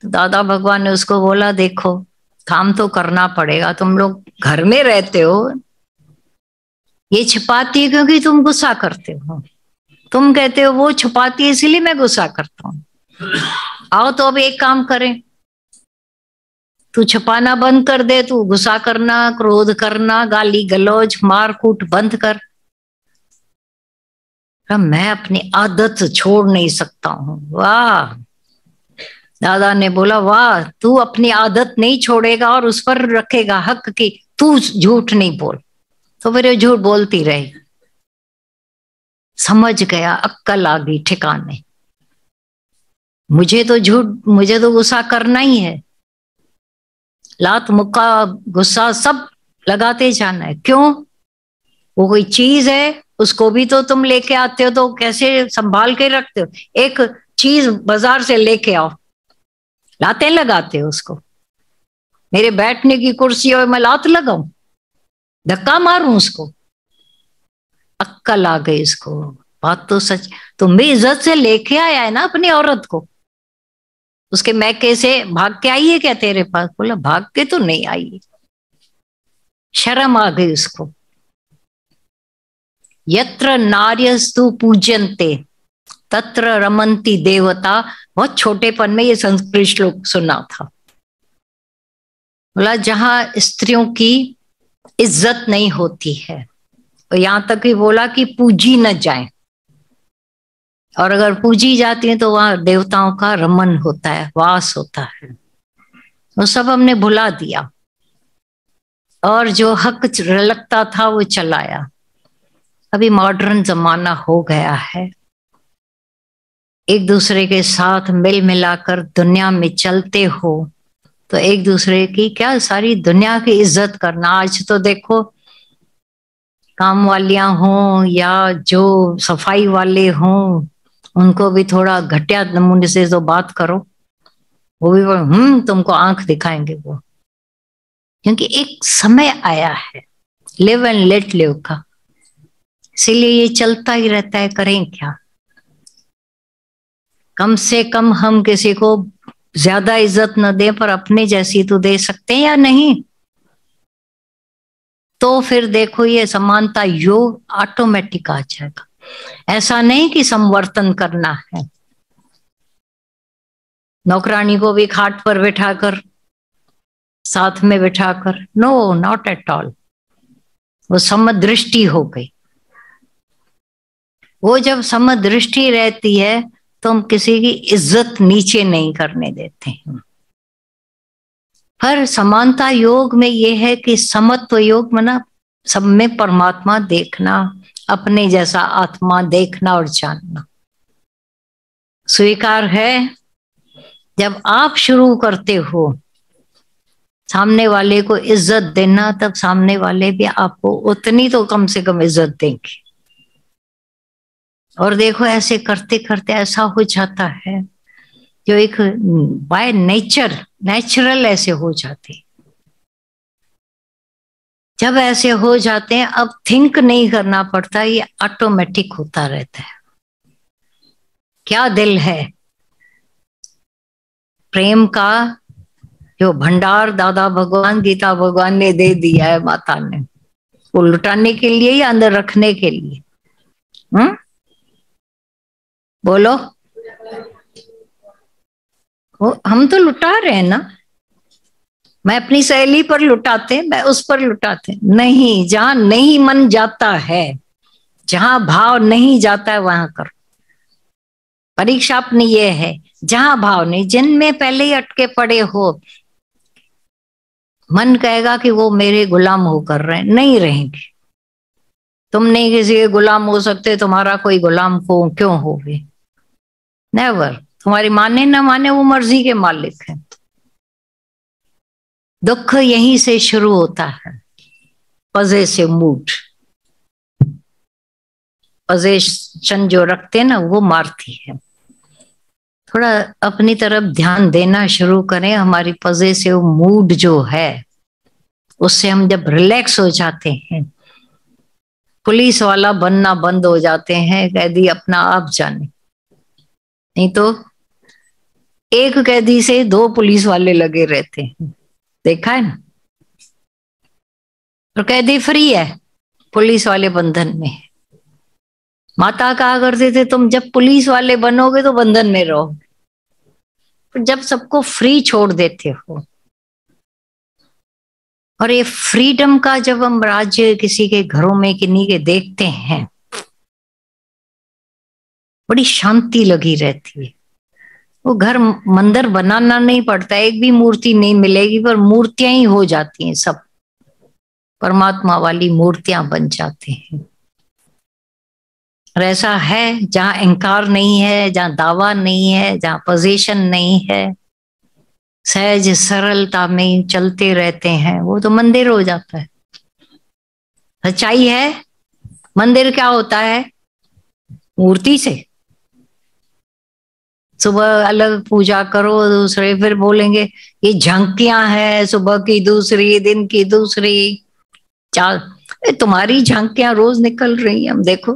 तो दादा भगवान ने उसको बोला, देखो काम तो करना पड़ेगा, तुम लोग घर में रहते हो, ये छिपाती है क्योंकि तुम गुस्सा करते हो, तुम कहते हो वो छुपाती है इसीलिए मैं गुस्सा करता हूँ। आओ तो अब एक काम करें, तू छुपाना बंद कर दे, तू गुस्सा करना, क्रोध करना, गाली गलौज मार कूट बंद कर। मैं अपनी आदत छोड़ नहीं सकता हूँ। वाह! दादा ने बोला, वाह, तू अपनी आदत नहीं छोड़ेगा और उस पर रखेगा हक की तू झूठ नहीं बोल। तो फिर झूठ बोलती रही। समझ गया, अक्कल आ गई ठिकाने। मुझे तो गुस्सा करना ही है, लात मुक्का गुस्सा सब लगाते जाना है। क्यों? वो कोई चीज है, उसको भी तो तुम लेके आते हो, तो कैसे संभाल के रखते हो। एक चीज बाजार से लेके आओ, लाते लगाते हो उसको। मेरे बैठने की कुर्सी और मैं लात लगाऊं, धक्का मारूं उसको? अक्कल आ गई इसको। बात तो सच। तुम भी इज्जत से लेके आया है ना अपनी औरत को, उसके मैके से भाग के आई है क्या तेरे पास? बोला भाग के तो नहीं आई, शर्म आ गई उसको। यत्र नार्यस्तु पूज्यन्ते तत्र रमन्ति देवता। बहुत छोटेपन में ये संस्कृत श्लोक सुना था। बोला जहां स्त्रियों की इज्जत नहीं होती है, और यहां तक भी बोला कि पूजी न जाए, और अगर पूजी जाती है तो वहां देवताओं का रमन होता है, वास होता है। वो सब हमने भुला दिया, और जो हक लगता था वो चलाया। अभी मॉडर्न जमाना हो गया है, एक दूसरे के साथ मिल मिलाकर दुनिया में चलते हो तो एक दूसरे की क्या, सारी दुनिया की इज्जत करना। आज तो देखो, काम वालियां हों या जो सफाई वाले हों, उनको भी थोड़ा घटिया नमूने से तो बात करो, वो भी तुमको आंख दिखाएंगे वो। क्योंकि एक समय आया है लिव एंड लेट लिव का, इसीलिए ये चलता ही रहता है। करें क्या? कम से कम हम किसी को ज्यादा इज्जत न दें, पर अपने जैसी तो दे सकते हैं या नहीं? तो फिर देखो ये समानता योग ऑटोमेटिक आ जाएगा। ऐसा नहीं कि संवर्तन करना है, नौकरानी को भी खाट पर बिठाकर, साथ में बिठाकर, नो, नॉट एट ऑल। वो समदृष्टि हो गई। वो जब समदृष्टि रहती है तो हम किसी की इज्जत नीचे नहीं करने देते हैं। पर समानता योग में ये है कि समत्व योग मना सब में परमात्मा देखना, अपने जैसा आत्मा देखना और जानना स्वीकार है। जब आप शुरू करते हो सामने वाले को इज्जत देना, तब सामने वाले भी आपको उतनी तो कम से कम इज्जत देंगे। और देखो ऐसे करते करते ऐसा हो जाता है, जो एक बाय नेचुरल ऐसे हो जाते। जब ऐसे हो जाते हैं, अब थिंक नहीं करना पड़ता, ये ऑटोमेटिक होता रहता है। क्या दिल है! प्रेम का जो भंडार दादा भगवान, गीता भगवान ने दे दिया है माता ने, वो लुटाने के लिए या अंदर रखने के लिए? बोलो। हम तो लुटा रहे हैं ना। मैं अपनी सहेली पर लुटाते, मैं उस पर लुटाते नहीं। जहां नहीं मन जाता है, जहां भाव नहीं जाता है, वहां करो। परीक्षा अपनी ये है, जहां भाव नहीं, जिनमें पहले ही अटके पड़े हो, मन कहेगा कि वो मेरे गुलाम होकर रहे, नहीं रहेंगे। तुम नहीं किसी के गुलाम हो सकते, तुम्हारा कोई गुलाम को क्यों होगे? नेवर। तुम्हारी माने ना माने, वो मर्जी के मालिक है। दुख यहीं से शुरू होता है, पजेसिव मूड। पजेशन जो रखते ना, वो मारती है। थोड़ा अपनी तरफ ध्यान देना शुरू करें। हमारी पजेसिव मूड जो है, उससे हम जब रिलैक्स हो जाते हैं, पुलिस वाला बनना बंद हो जाते हैं, कैदी अपना आप जाने। नहीं तो एक कैदी से 2 पुलिस वाले लगे रहते हैं, देखा है ना। और कैदी फ्री है, पुलिस वाले बंधन में। माता कहा करते थे तुम जब पुलिस वाले बनोगे तो बंधन में रहो, जब सबको फ्री छोड़ देते हो। और ये फ्रीडम का जब हम राज्य किसी के घरों में किन्हीं के देखते हैं, बड़ी शांति लगी रहती है। वो घर मंदिर बनाना नहीं पड़ता, एक भी मूर्ति नहीं मिलेगी, पर मूर्तियां ही हो जाती हैं, सब परमात्मा वाली मूर्तियां बन जाते हैं। और ऐसा है जहां अहंकार नहीं है, जहां दावा नहीं है, जहां पोजीशन नहीं है, सहज सरलता में चलते रहते हैं, वो तो मंदिर हो जाता है। सच्चाई है, मंदिर क्या होता है? मूर्ति से सुबह अलग पूजा करो, दूसरे फिर बोलेंगे ये झांकियां हैं, सुबह की दूसरी, दिन की दूसरी। चाल तुम्हारी झांकियां रोज निकल रही हैं, हम देखो।